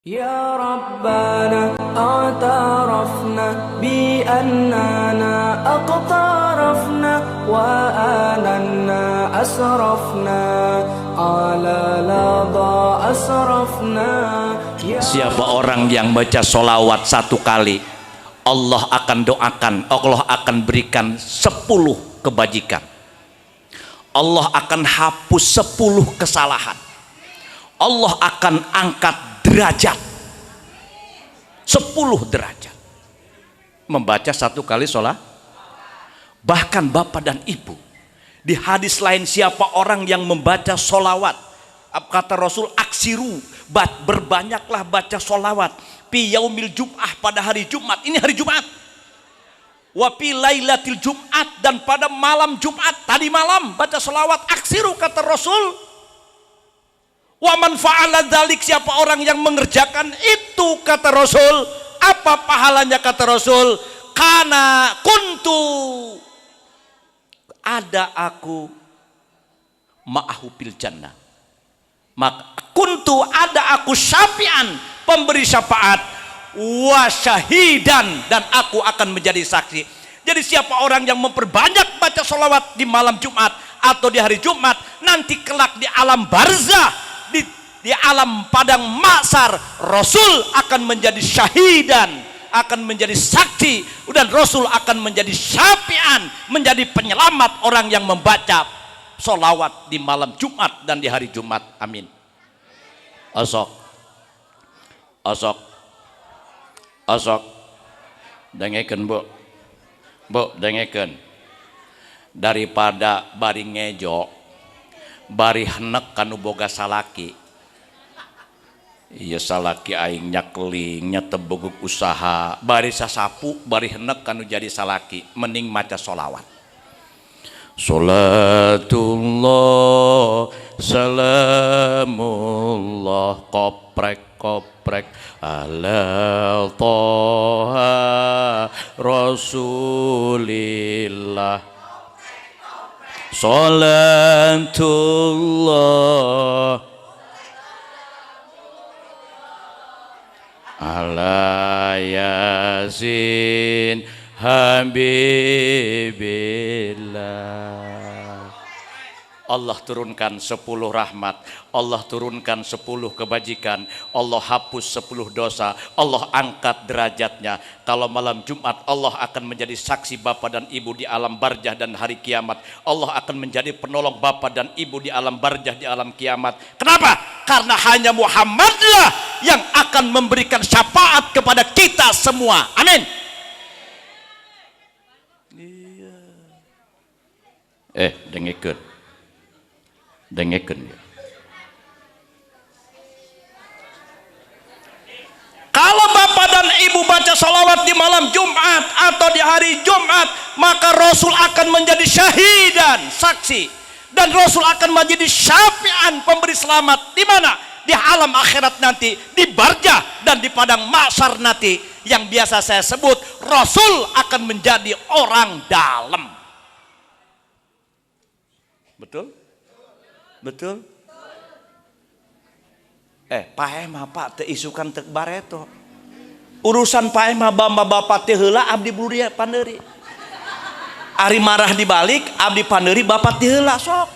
Ya Rabbana a'tarafna bi annana aqtarafna wa ananna asrafna ala ladha asrafna. Siapa orang yang baca sholawat 1 kali, Allah akan doakan, Allah akan berikan 10 kebajikan. Allah akan hapus 10 kesalahan. Allah akan angkat derajat 10 derajat membaca 1 kali sholat. Bahkan bapak dan ibu, di hadis lain, siapa orang yang membaca sholawat, kata Rasul, aksiru, berbanyaklah baca sholawat fi yaumil jum'ah, pada hari Jumat. Ini hari Jumat. Wa fi lailatil Jumat, dan pada malam Jumat, tadi malam baca sholawat, aksiru, kata Rasul. Wa man fa'ala dzalik, siapa orang yang mengerjakan itu, kata Rasul, apa pahalanya, kata Rasul, kana kuntu, ada aku ma'ahu fil jannah, maka kuntu, ada aku syafi'an, pemberi syafaat, wa syahidan, dan aku akan menjadi saksi. Jadi siapa orang yang memperbanyak baca sholawat di malam Jumat atau di hari Jumat, nanti kelak di alam barzah, di alam padang mahsyar, Rasul akan menjadi syahidan, akan menjadi saksi, dan Rasul akan menjadi syafi'an, menjadi penyelamat orang yang membaca sholawat di malam Jumat dan di hari Jumat. Amin. Osok dengekeun bu dengekeun, daripada bari ngejo bari henek kanu boga salaki. Iya, salaki aing nyakling nyatebeguk usaha bari sasapu bari henek kanu jadi salaki, mending maca sholawat. Sholatullah salamullah koprek ala toha rasulillah. Sholatullah ala yasin habibillah. Allah turunkan 10 rahmat, Allah turunkan 10 kebajikan, Allah hapus 10 dosa, Allah angkat derajatnya. Kalau malam Jumat, Allah akan menjadi saksi bapak dan ibu di alam barzah dan hari kiamat. Allah akan menjadi penolong bapak dan ibu di alam barzah, di alam kiamat. Kenapa? Karena hanya Muhammadlah yang akan memberikan syafaat kepada kita semua. Amin. Dengekeun. Kalau bapak dan ibu baca sholawat di malam Jumat atau di hari Jumat, maka Rasul akan menjadi syahidan, saksi, dan Rasul akan menjadi syafi'an, pemberi selamat. Di mana? Di alam akhirat nanti, di barzah dan di padang mahsyar nanti, yang biasa saya sebut, Rasul akan menjadi orang dalam. Betul? Betul? Pae mah Pak teu isukan teu bareto. Urusan pae mah bapak teh heula, abdi buru dia pandeuri. Ari marah dibalik, abdi pandeuri, bapak teh heula sok.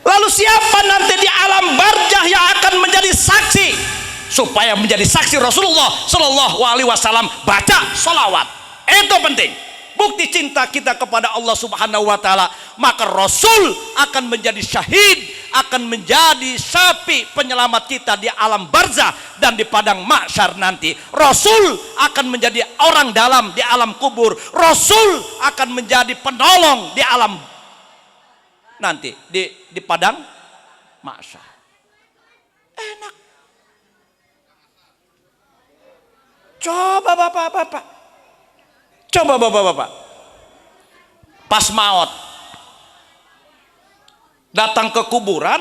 Lalu siapa nanti di alam barzah yang akan menjadi saksi? Supaya menjadi saksi Rasulullah Shallallahu Alaihi Wasallam, baca sholawat. Itu penting. Bukti cinta kita kepada Allah Subhanahu Wa Taala. Maka Rasul akan menjadi syahid, akan menjadi syafi, penyelamat kita di alam barzah dan di padang mahsyar nanti. Rasul akan menjadi orang dalam di alam kubur. Rasul akan menjadi penolong di alam nanti di padang mahsyar. Enak. Coba bapak-bapak, pas maut datang ke kuburan,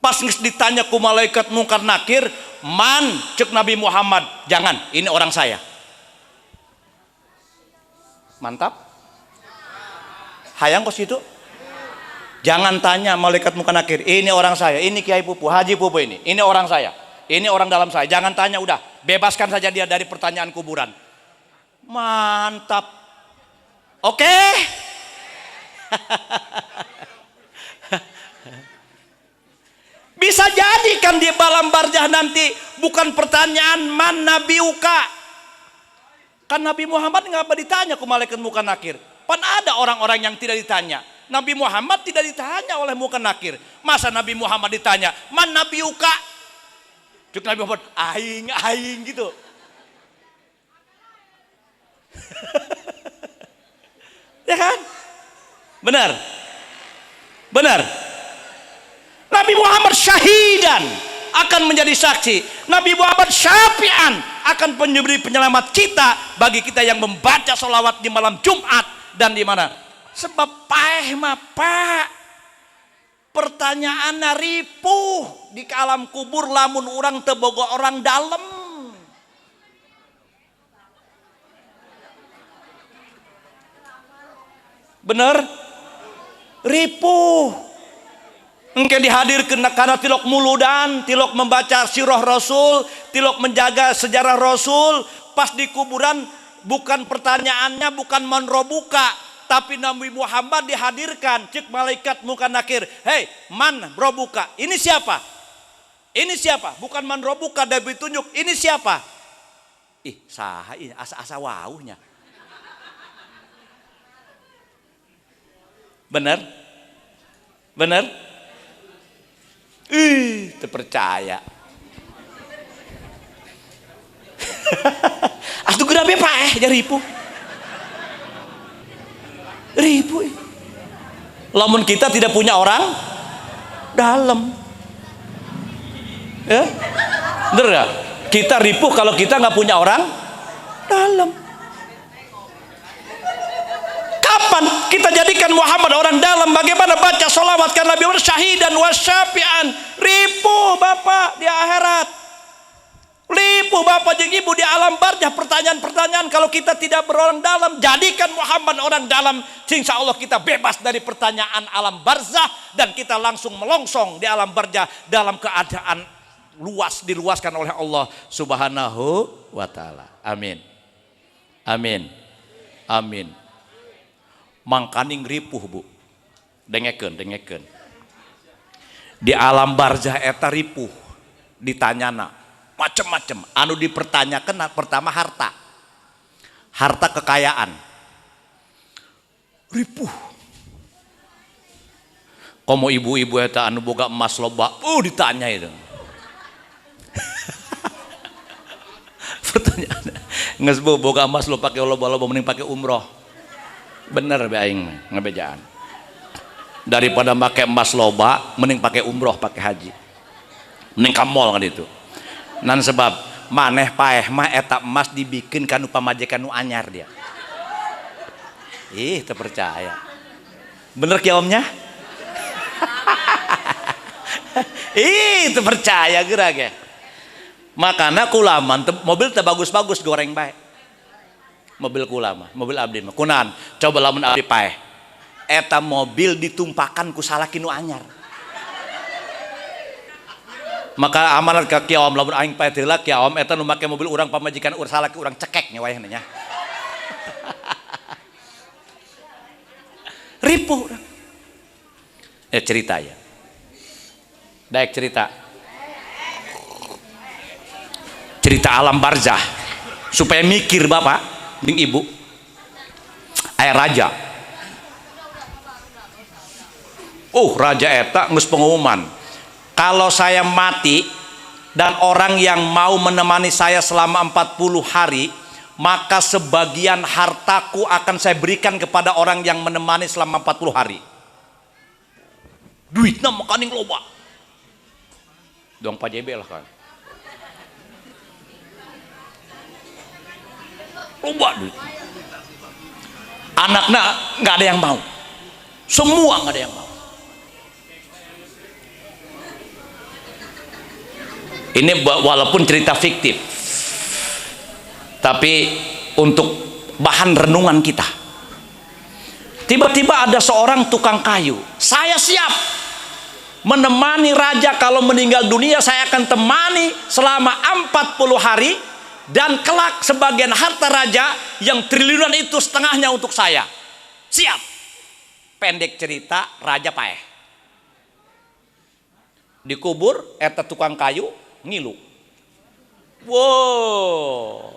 pas ditanya ku malaikat mungkar nakir, man, cek Nabi Muhammad, jangan, ini orang saya. Mantap. Hayang kos itu. Jangan tanya malaikat muka nakir, ini orang saya, ini Kiai Pupu, Haji Pupu ini orang saya, ini orang dalam saya. Jangan tanya, udah bebaskan saja dia dari pertanyaan kuburan. Mantap. Oke. Bisa jadi kan di alam barzah nanti bukan pertanyaan man nabiuka. Kan Nabi Muhammad nggak ditanya ke malaikat muka nakir. Pan ada orang-orang yang tidak ditanya. Nabi Muhammad tidak ditanya oleh muka nakir. Masa Nabi Muhammad ditanya man nabiuka? Cuk Nabi Muhammad aing gitu. Ya kan? Benar. Nabi Muhammad syahidan akan menjadi saksi. Nabi Muhammad syafi'an akan memberi penyelamat kita bagi kita yang membaca sholawat di malam Jumat dan di mana. Sebab paeh mah pak pertanyaan ripuh di alam kubur lamun orang tebogo orang dalam. Bener? Ripuh. Engke dihadirkan karena tilok muludan, tilok membaca sirah Rasul, tilok menjaga sejarah Rasul. Pas di kuburan bukan pertanyaannya bukan man robuka, tapi Nabi Muhammad dihadirkan. Cek malaikat muka nakir, hei man robuka, ini siapa? Ini siapa? Bukan man robuka, dan ditunjuk, ini siapa? Ih saha ini asa-asa wauhnya. Bener? Terpercaya. Atuh gerabe paeh jadi ripuh. Lamun kita tidak punya orang dalam. Ya? Bener gak? Kita ripuh kalau kita nggak punya orang dalam. Kapan kita jadikan Muhammad orang dalam? Bagaimana baca sholawat kan Nabi Muhammad syahidan wasyafi'an. Ripuh bapak di akhirat, ripuh bapak jeung ibu di alam barzah. Pertanyaan-pertanyaan kalau kita tidak berorang dalam. Jadikan Muhammad orang dalam, insya Allah kita bebas dari pertanyaan alam barzah dan kita langsung melongsong di alam barzah dalam keadaan luas, diluaskan oleh Allah Subhanahu wa ta'ala. Amin. Mangkaning ripuh bu, dengekeun. Di alam barzah eta ripuh, ditanyana macem-macem. Anu dipertanyakan pertama harta kekayaan, ripuh. Komo ibu-ibu eta anu boga emas loba, ditanya itu. Pertanyaan, nges boga emas lo pakai loba-loba mending pakai umroh. Bener be aing ngebejaan. Daripada pakai emas loba mending pakai umroh, pakai haji. Mending ka mall kan itu. Nan sebab maneh paeh mah eta emas dibikin kanu pamajikan nu anyar dia. Ih, terpercaya. Bener ki omnya? Ih, terpercaya geura ge. Makana kulaman mobil teh bagus-bagus goreng bae. Mobil kulama, mobil abdi mah kunahan coba lamun abdi paeh eta mobil ditumpakan ku salaki nu anyar. Maka amanat ka kieu om lamun aing paeh teh lah kieu om eta nu make mobil urang pamajikan salaki urang cekek nya wayahna nya. Ripuh urang. Cerita ya. Daek cerita. Cerita alam barzah supaya mikir bapak jeung ibu. Aya raja. Raja eta geus pengumuman. Kalau saya mati dan orang yang mau menemani saya selama 40 hari, maka sebagian hartaku akan saya berikan kepada orang yang menemani selama 40 hari. Duitna makaning loba. Dong Pak JB lah kan. Loba duit. Anaknya nggak ada yang mau, semua nggak ada yang mau. Ini walaupun cerita fiktif, tapi untuk bahan renungan kita. Tiba-tiba ada seorang tukang kayu. Saya siap menemani raja kalau meninggal dunia, saya akan temani selama 40 hari. Dan kelak sebagian harta raja yang triliunan itu setengahnya untuk saya. Siap. Pendek cerita, raja paeh. Dikubur, eta tukang kayu ngilu. Wow.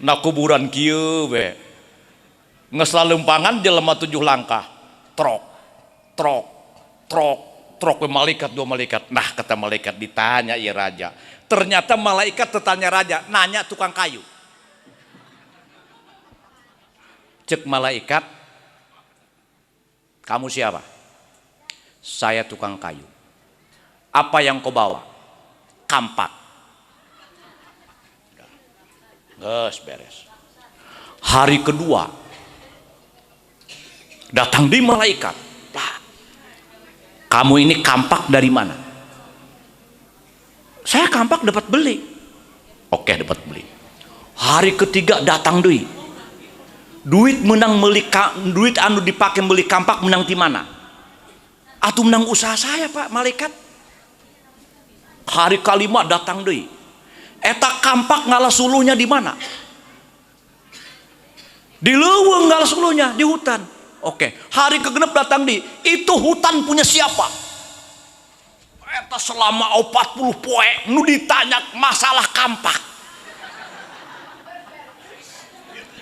Nah kuburan kieu we. Nges laleumpagan jelema 7 langkah. Trok, trok, trok, trok we malaikat 2 malaikat. Nah kata malaikat ditanya ieu raja. Ternyata malaikat tertanya raja, nanya tukang kayu. Cek malaikat, kamu siapa? Saya tukang kayu. Apa yang kau bawa? Kampak. Ges beres. Hari kedua datang di malaikat. Nah, kamu ini kampak dari mana? Saya kampak dapat beli. Oke, dapat beli. Hari ketiga datang duit. Duit menang beli, duit anu dipakai beli kampak menang di mana? Atuh menang usaha saya Pak malaikat. Hari kelima datang duit. Eta kampak ngalah suluhnya di mana? Di leuweung ngalah suluhnya di hutan. Oke, hari kegenep datang di. Itu hutan punya siapa? Eta selama 40 poe nu ditanya masalah kampak.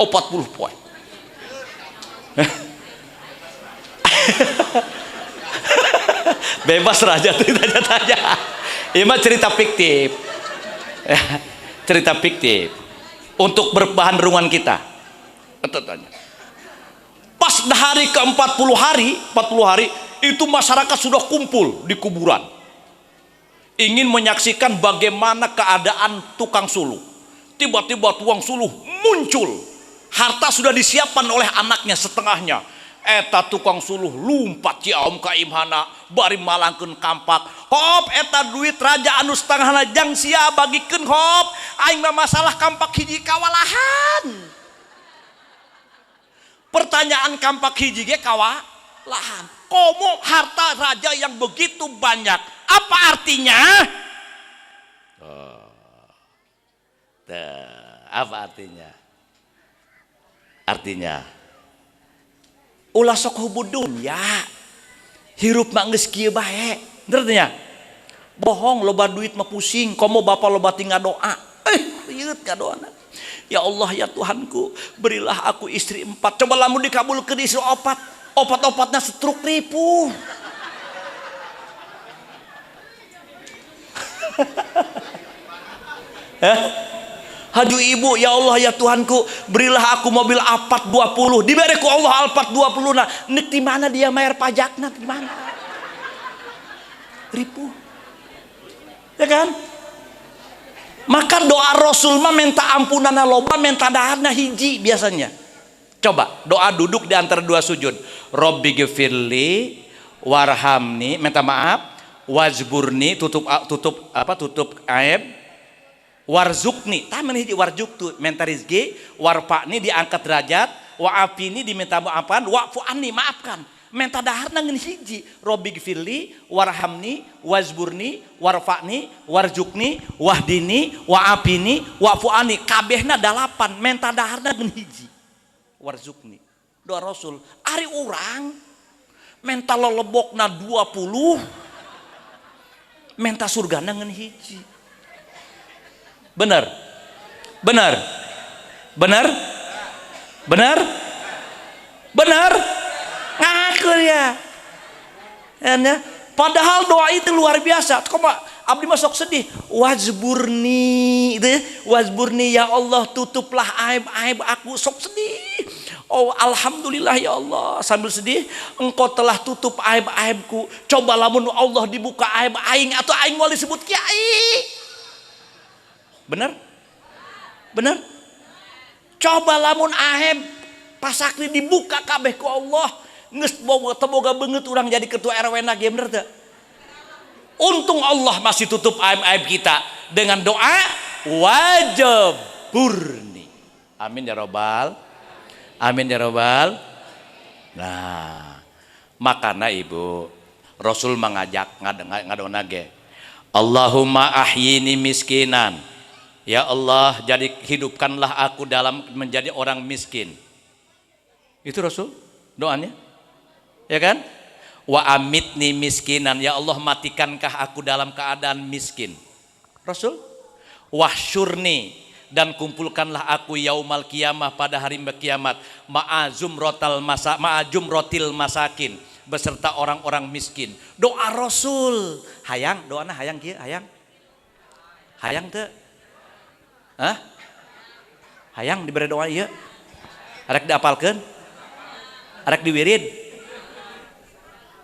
40 poe. Bebas raja tanya-tanya. Ini mah cerita fiktif. Cerita fiktif untuk berbahan renungan kita. Tanya. Pas hari ke-40 hari, 40 hari itu masyarakat sudah kumpul di kuburan. Ingin menyaksikan bagaimana keadaan tukang suluh. Tiba-tiba tukang suluh muncul. Harta sudah disiapkan oleh anaknya setengahnya. Eta tukang suluh lumpat ciaum ka imhana bari malangkeun kampak. Hop eta duit raja anu setengahna jang sia bagikeun hop. Aing mah masalah kampak hiji kawalahan. Pertanyaan kampak hiji ge kawalahan. Komo harta raja yang begitu banyak, apa artinya? Apa artinya? Artinya ulah sok hubud dunya, hirup mah geus kieu bae. Bener nya? Bohong loba duit mah pusing, komo bapak loba tinggal doa. Ieu ngadoana. Ya Allah ya Tuhanku, berilah aku istri 4. Coba lamun dikabulkeun istri 4. Opat-opatnya stroke ripuh. Haju ibu, ya Allah ya Tuhanku, berilah aku mobil Alphard 20. Diberi ku Allah Alphard 20. Nah, nek di mana dia bayar pajakna? Di mana? Ripuh. Ya kan? Maka doa Rasul mah minta ampunana loba, minta daharna hiji biasanya. Coba doa duduk di antara 2 sujud. Robbi gfirli warhamni, minta maaf, wajburni, tutup aib, warzukni, taman hiji warjuktu, minta rizki, warfa'ni diangkat derajat, wa'afini diminta maafkan, wa'fu'ani maafkan. Minta daharna ngeun hiji. Robbi gfirli warhamni wajburni warfa'ni warjukni wahdini wa'afini wa'fu'ani. Kabehna 8, minta daharna ngeun hiji. Warzukni doa Rasul. Ari urang menta lolebokna 20, menta surgana ngeun hiji. Bener bener bener bener bener ngaku ya. Padahal doa itu luar biasa. Koma abdi masuk sedih. Wajburni, wajburni ya Allah, tutuplah aib-aib aku. Sok sedih. Oh alhamdulillah ya Allah, sambil sedih, engkau telah tutup aib-aibku. Coba lamun Allah dibuka aib aing atau aing mau disebut kiai. Bener? Bener? Coba lamun aib pasakli dibuka kabeh ku Allah, geus boga beungeut urang jadi ketua RW na ge, bener teu? Untung Allah masih tutup aib-aib kita dengan doa wajburni. Amin ya robbal. Amin ya robbal. Nah, makana ibu Rasul mengajak ngadona ge, Allahumma ahyini miskinan. Ya Allah, jadi hidupkanlah aku dalam menjadi orang miskin. Itu Rasul doanya, ya kan? Wa amitni miskinan, ya Allah matikankah aku dalam keadaan miskin. Rasul, wahsyurni, dan kumpulkanlah aku yaumal qiyamah pada hari kiamat ma'azum rotil masakin, beserta orang-orang miskin. Doa Rasul, hayang doana hayang kieu, hayang teu? Hah? Hayang diberi doa ieu? Arek diapalkeun? Arek diwirid?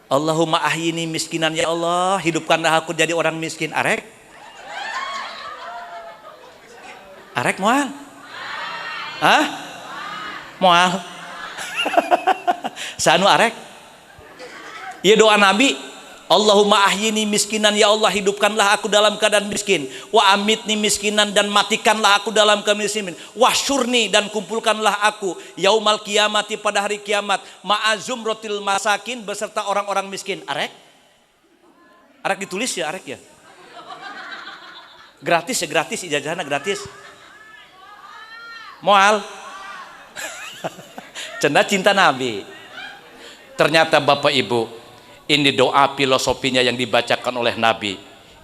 Allahumma ahyini miskinan, ya Allah hidupkanlah aku jadi orang miskin. Arek moal? Hah? Moal? Sanu arek? Ieu doa Nabi, Allahumma ahyini miskinan, ya Allah hidupkanlah aku dalam keadaan miskin, wa amitni miskinan, dan matikanlah aku dalam kemiskinan, wahsyurni, dan kumpulkanlah aku yaumal qiyamati pada hari kiamat ma'azum rotil masakin, beserta orang-orang miskin. Arek ditulis ya, arek ya, gratis ya, gratis, ijazahna gratis. Moal? Cenah cinta Nabi. Ternyata Bapak Ibu, ini doa filosofinya yang dibacakan oleh Nabi.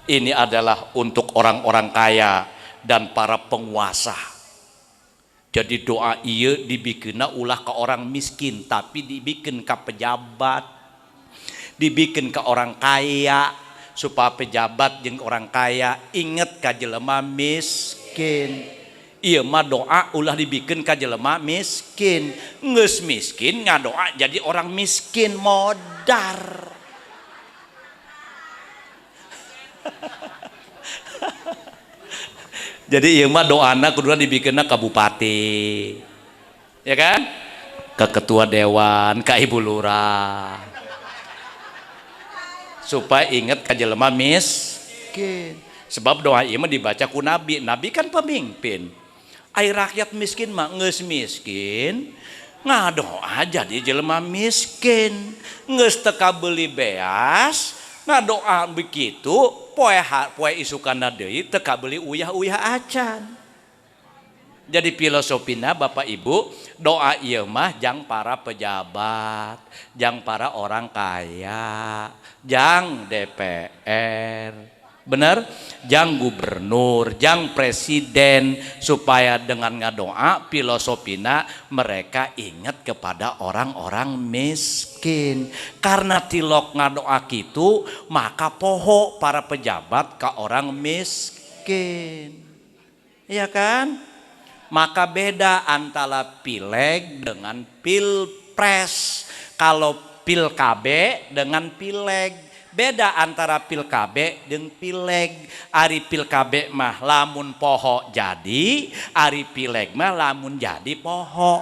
Ini adalah untuk orang-orang kaya dan para penguasa. Jadi doa iya dibikinna ulah ke orang miskin, tapi dibikin ke pejabat, dibikin ke orang kaya, supaya pejabat jeung orang kaya inget ka jelema miskin. Iya mah doa ulah dibikin ka jelema miskin, geus miskin ngadoa jadi orang miskin modar. Jadi ieu mah doana kuduna dibikinna ka bupati, ya kan? Ke ketua dewan, ka ibu lurah, supaya inget ka jelema miskin. Sebab doa ieu mah dibaca ku Nabi. Nabi kan pemimpin. Ai rakyat miskin mah geus miskin ngadoa jadi jelema miskin, geus teu kabeuli beas ngadoa begitu poe isukana deui teu kabeuli uyah-uyah acan. Jadi filosofina Bapak Ibu, doa ieu mah jang para pejabat, jang para orang kaya, jang DPR, bener, jang gubernur, jang presiden, supaya dengan ngadoa filosofina mereka ingat kepada orang-orang miskin. Karena tilok ngadoa gitu, maka poho para pejabat ke orang miskin, iya kan? Maka beda antara pileg dengan pilpres. Kalau pilkabe dengan pileg, beda antara pilkabe dengan pileg. Ari pilkabe mah lamun poho jadi, ari pileg mah lamun jadi poho.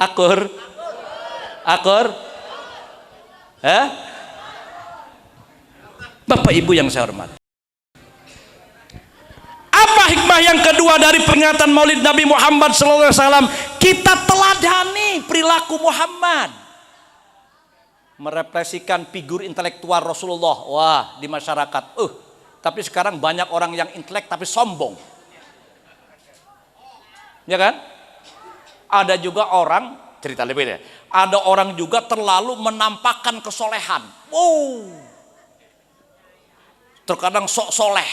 Akur? Bapak Ibu yang saya hormati, apa hikmah yang kedua dari peringatan Maulid Nabi Muhammad SAW? Kita teladani perilaku Muhammad, merefleksikan figur intelektual Rasulullah. Wah, di masyarakat, tapi sekarang banyak orang yang intelek tapi sombong, ya kan? Ada juga orang, cerita lebih deh, ada orang juga terlalu menampakkan kesolehan. Terkadang sok soleh.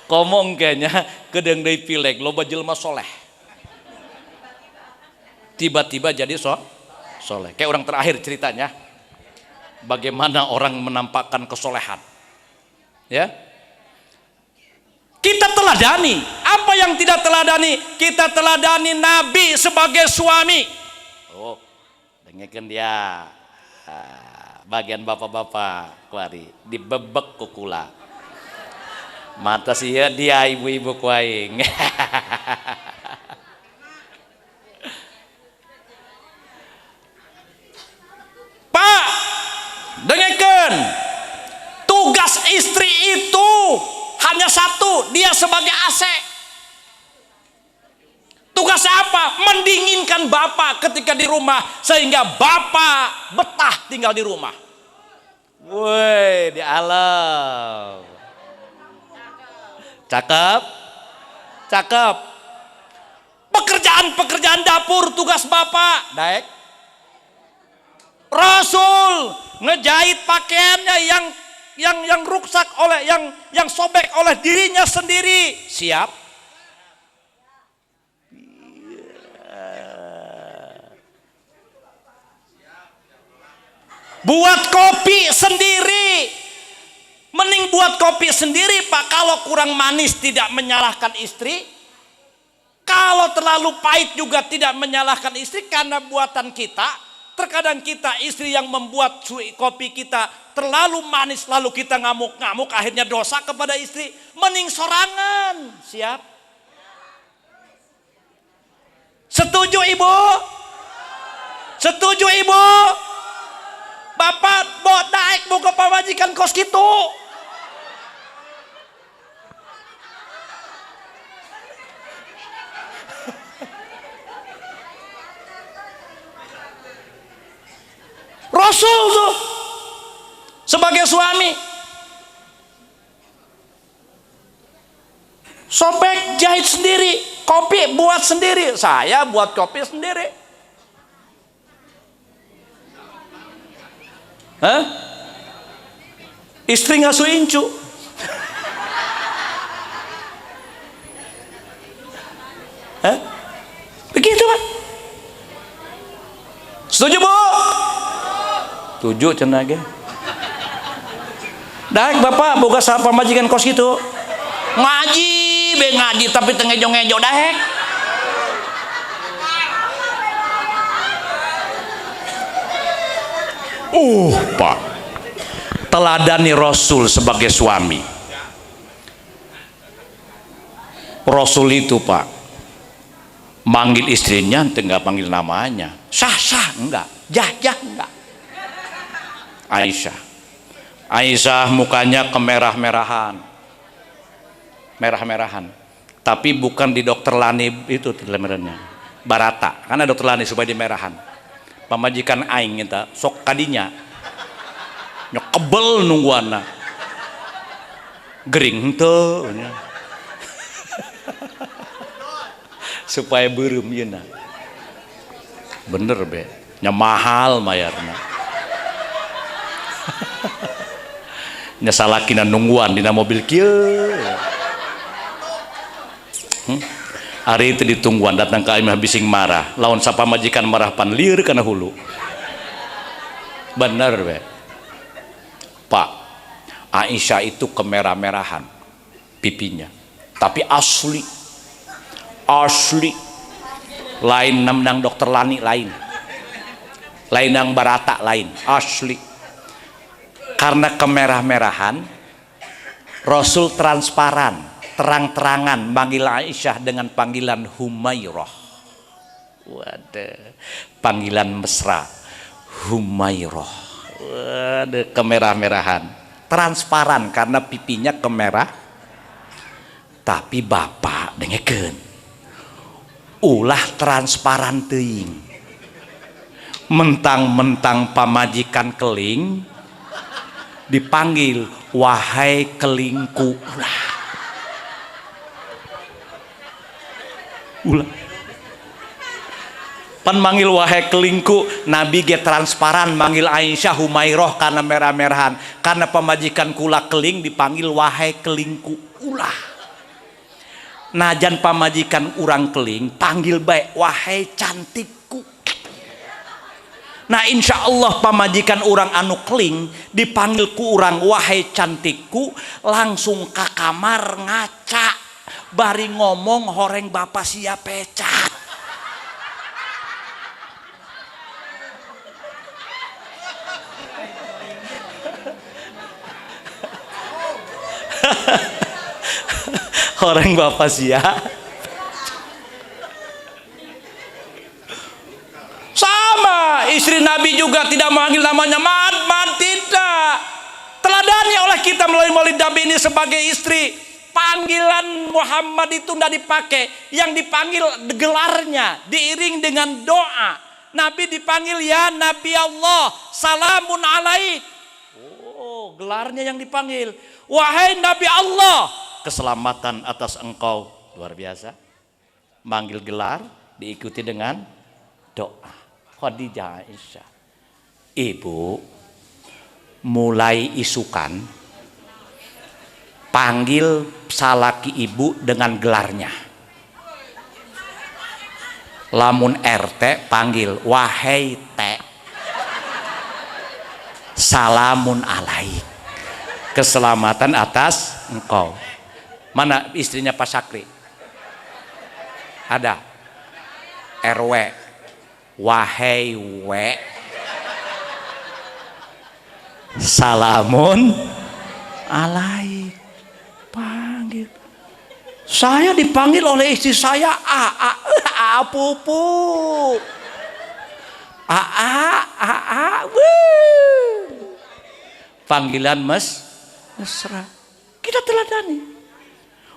Komong kayaknya kedeng deui pileg loba jelema soleh. Tiba-tiba jadi soleh. Kayak orang terakhir ceritanya, bagaimana orang menampakkan kesolehan. Ya. Kita teladani. Apa yang tidak teladani? Kita teladani Nabi sebagai suami. Dengarkan dia. Bagian bapak-bapak kuari dibebek kukula. Mata sia dia ibu-ibu kuaing. Pak, dengarkan. Tugas istri itu hanya satu. Satu, dia sebagai AC. Tugasnya apa? Mendinginkan bapak ketika di rumah, sehingga bapak betah tinggal di rumah. Woi, di alam. Cakep. Cakep. Pekerjaan dapur tugas bapak. Daek. Rasul ngejahit pakaiannya yang rusak oleh yang sobek oleh dirinya sendiri. Siap. Buat kopi sendiri. Mending buat kopi sendiri, Pak. Kalau kurang manis tidak menyalahkan istri. Kalau terlalu pahit juga tidak menyalahkan istri, karena buatan kita. Terkadang kita istri yang membuat kopi kita terlalu manis, lalu kita ngamuk-ngamuk, akhirnya dosa kepada istri. Mending sorangan. Siap? Setuju ibu? Setuju ibu? Bapak bawa naik buka pamajikan kos gitu. Rasul tuh sebagai suami sobek jahit sendiri, kopi buat sendiri. Saya buat kopi sendiri. Hah? Istri ngasuh incu. Hah? Begitu kan? Setuju bu? Setuju cenah ge. Daek bapak boga sapa majikan kos gitu. Ngaji be ngaji tapi tengejo-ngejo daek. Pak, teladani Rasul sebagai suami. Rasul itu Pak, manggil istrinya enggak panggil namanya. Sah enggak, jah enggak. Aisyah mukanya kemerah-merahan, merah-merahan. Tapi bukan di dokter Lani itu telemerannya, Barata, karena dokter Lani supaya dimerahan. Pamajikan aing eta sok kadinya nyokebel nungguana gering henteu supaya beureum yeuna. Bener be, nya mahal mayarna. Nya salakina nungguan dina mobil kieu. Hari itu ditungguan datang ke imah bising marah. Lawan sapa majikan marah pan lieur kana hulu. Bener be. Pak, Aisyah itu kemerah-merahan pipinya. Tapi asli. Lain nang dokter Lani lain. Lain nang Barata lain, asli. Karena kemerah-merahan, Rasul transparan, terang-terangan manggil Aisyah dengan panggilan Humairah. Waduh, panggilan mesra, Humairah. Waduh, kemerah-merahan, transparan karena pipinya kemerah. Tapi bapak dengekeun, ulah transparan teuing. Mentang-mentang pamajikan keling dipanggil wahai kelingku. Ulah pan manggil wahai kelingku. Nabi ge transparan manggil Aisyah Humairah karena merah-merahan. Karena pamajikan kula keling dipanggil wahai kelingku. Ulah najan pamajikan urang keling panggil baik wahai cantikku. Nah insya Allah pamajikan orang anu keling dipanggil ku orang wahai cantikku, langsung ke kamar ngaca bari ngomong horeng bapak siap pecat. Horeng bapak siap. Sama istri Nabi juga tidak memanggil namanya man tidak. Teladani oleh kita melalui Maulid Nabi ini sebagai istri. panggilan Muhammad itu tidak dipakai, yang dipanggil gelarnya diiring dengan doa. Nabi dipanggil ya Nabi Allah, salamun alaik. Oh, gelarnya yang dipanggil. Wahai Nabi Allah, keselamatan atas engkau. Luar biasa. Manggil gelar diikuti dengan doa. Khadijah Aisyah, ibu mulai isukan panggil salaki ibu dengan gelarnya. Lamun RT panggil wahai T, salamun alaik, keselamatan atas engkau. Mana istrinya Pak Sakri? Ada. RW, wahai W, salamun alaik. Panggil. Saya dipanggil oleh istri saya pupu. Panggilan mesra. Kita teladani.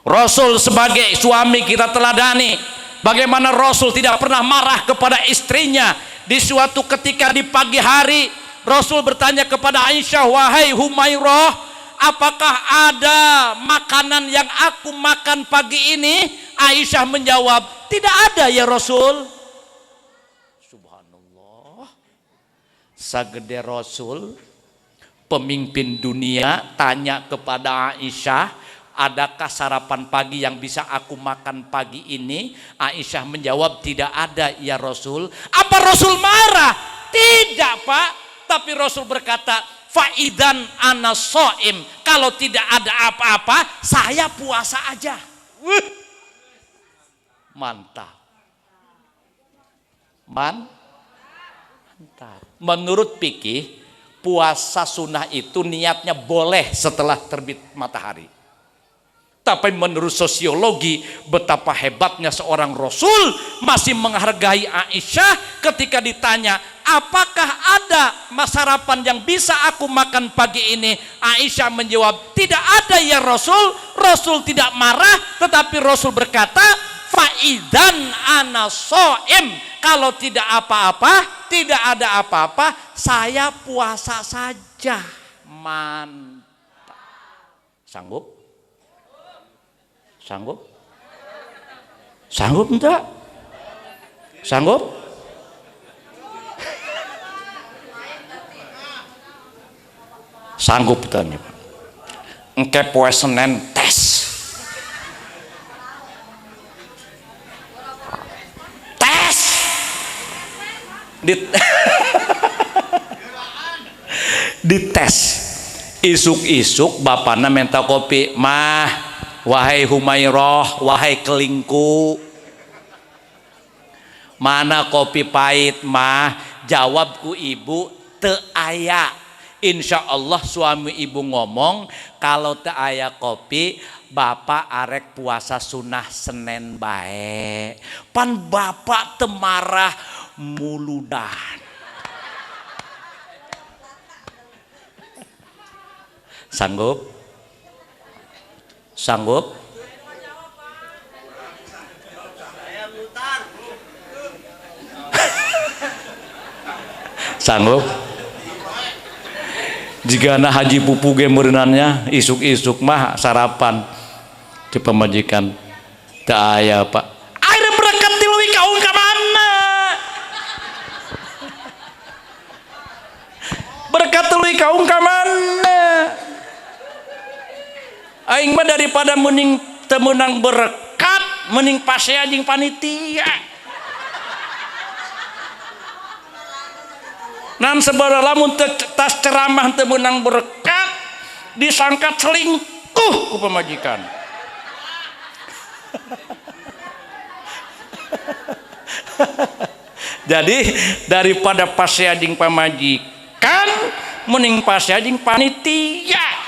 Rasul sebagai suami kita teladani. Bagaimana Rasul tidak pernah marah kepada istrinya. Di suatu ketika di pagi hari Rasul bertanya kepada Aisyah, wahai Humairah, apakah ada makanan yang aku makan pagi ini? Aisyah menjawab, tidak ada ya Rasul. Subhanallah. Sagede Rasul, pemimpin dunia, tanya kepada Aisyah, adakah sarapan pagi yang bisa aku makan pagi ini? Aisyah menjawab, tidak ada ya Rasul. Apa Rasul marah? Tidak Pak. Tapi Rasul berkata, faidan ana shaim, kalau tidak ada apa-apa saya puasa aja. Mantap. Mantap. Menurut fikih, puasa sunnah itu niatnya boleh setelah terbit matahari. Tapi menurut sosiologi, betapa hebatnya seorang Rasul masih menghargai Aisyah ketika ditanya, apakah ada sarapan yang bisa aku makan pagi ini? Aisyah menjawab, tidak ada ya Rasul. Rasul tidak marah, tetapi Rasul berkata, faidan ana shaim, kalau tidak apa-apa, tidak ada apa-apa, saya puasa saja. Mantap. Sanggup? Sanggup? Sanggup enggak? Sanggup? Sanggup tanya Pak. Engke poe Senin tes. Tes. Dites. Isuk-isuk bapakna minta kopi, mah wahai Humairah, wahai kelingku, mana kopi pahit mah? Jawabku ibu, teu aya. Insya Allah suami ibu ngomong, kalau teu aya kopi, bapak arek puasa sunnah Senin bae. Pan bapak teu marah muludan. Sanggup? Sanggup? Sanggup? Jika na haji pupu ge meureunannya isuk-isuk mah sarapan di pemajikan teu aya Pak. Air berangkat ti leuwih kaung ka mana? Berkat leuwih kaung ka mana? Aing mah daripada mending temenang berkat, mending pasea jeung panitia. Nan sabaraha lamun tas ceramah teu meunang berkat, disangka selingkuh ku pamajikan. Jadi daripada pasea jeung pamajikan, mending pasea jeung panitia.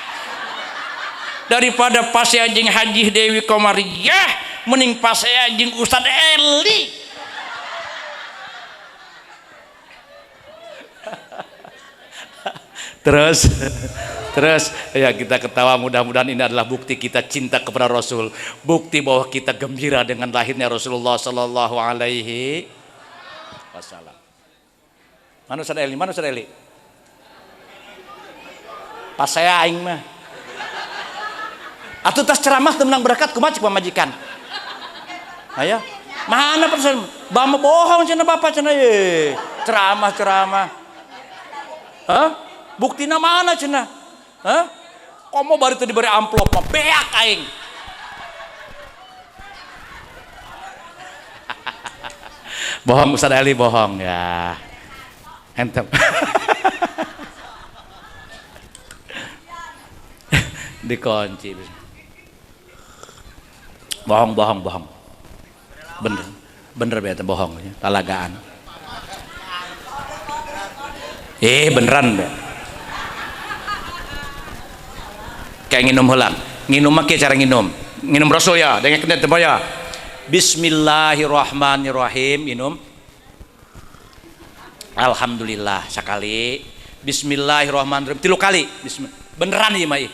Daripada pasea jeung Haji Dewi Komariah, mending pasea jeung Ustad Eli. Terus terus ya kita ketawa, mudah-mudahan ini adalah bukti kita cinta kepada Rasul, bukti bahwa kita gembira dengan lahirnya Rasulullah sallallahu alaihi wasallam. Mana Ustaz Eli? Mana Ustaz Eli? Pas saya aing mah. Atuh tas ceramah tentang berkat kumaha cek pamajikan. Aya. Mana persen? Bama bohong cenah bapak cenah ye. Ceramah. Hah? Buktina mana cenah? Hah? Komo bari teu diberi amplop mah beak aing. Bohong Ustaz Ali, bohong ya. Entem. Dikunci. Bohong. Bener beta bohong ya, talagaan. Beneran be. Kayak nginum heula. Nginum mah cara nginum. Nginum Rasul ya, dengan kena teu ya. Bismillahirrahmanirrahim, minum. Alhamdulillah sekali. Bismillahirrahmanirrahim 3 kali. Beneran ieu mah ieu.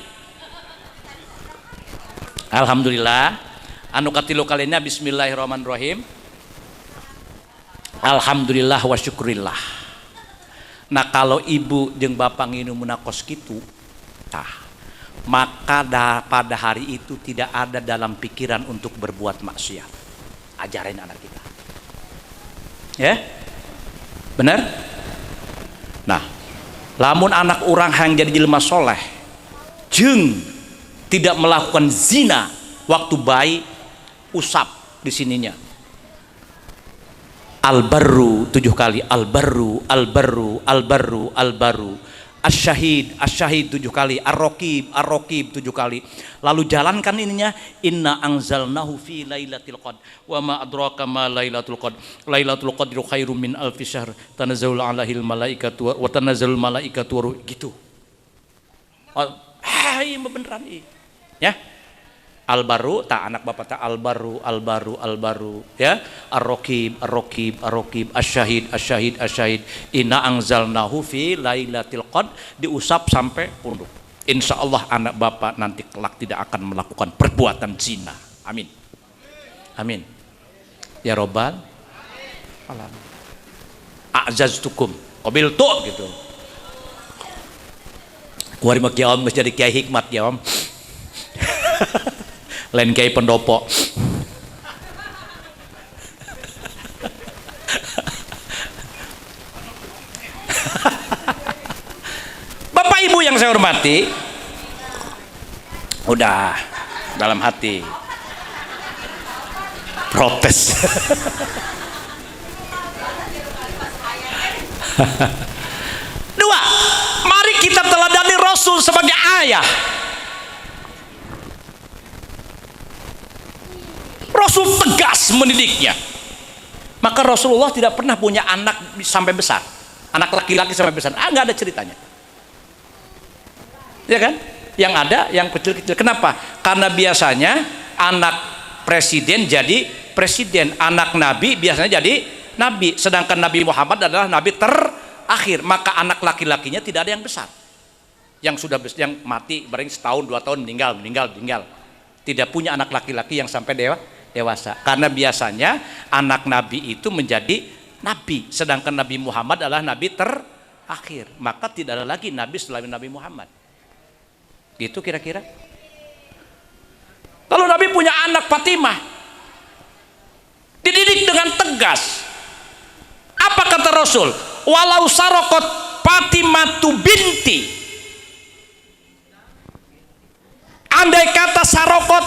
Alhamdulillah. Anu katilu kalinya bismillahirrahmanirrahim. Alhamdulillah wa syukurillah. Nah kalau ibu jeung bapak nginum kos kitu, maka pada hari itu tidak ada dalam pikiran untuk berbuat maksiat. Ajarin anak kita. Ya? Benar? Nah, lamun anak orang yang jadi jelema soleh, jeung tidak melakukan zina waktu bayi, usap di sininya. Al-barru 7 kali, al-barru. Asyahid 7 kali, ar-raqib 7 kali. Lalu jalankan ininya, inna anzalnahu fi lailatul qadr wa ma adraka ma lailatul qadr. Lailatul qadri khairum min alfi syahr. Tanazzalul alaihil malaikatu wa tanazzalul malaikatu gitu. Beneran ya. Al-baru tak anak bapak tak al-baru ya. Ar-raqib asyahid inna anzalnahu fi lailatul qadr, diusap sampai punduk. Insyaallah anak bapak nanti kelak tidak akan melakukan perbuatan zina. Amin ya robbal alamin. A'zaztukum qabiltu gitu. Kuari mah kiam jadi kiai hikmat ya om. Lain kiai pendopo. Bapak Ibu yang saya hormati, udah dalam hati protes. Dua, mari kita teladani Rasul sebagai ayah. Rasul tegas mendidiknya. Maka Rasulullah tidak pernah punya anak sampai besar, anak laki-laki sampai besar. Nggak ada ceritanya, ya kan? Yang ada yang kecil-kecil. Kenapa? Karena biasanya anak presiden jadi presiden, anak nabi biasanya jadi nabi. Sedangkan Nabi Muhammad adalah nabi terakhir. Maka anak laki-lakinya tidak ada yang besar. Yang sudah yang mati bareng setahun 2 tahun meninggal. Tidak punya anak laki-laki yang sampai dewasa. Karena biasanya anak nabi itu menjadi nabi, sedangkan Nabi Muhammad adalah nabi terakhir. Maka tidak ada lagi nabi selain Nabi Muhammad. Gitu kira-kira. Lalu Nabi punya anak Fatimah, dididik dengan tegas. Apa kata Rasul? Walau sarokot Fatimatu binti, andai kata sarokot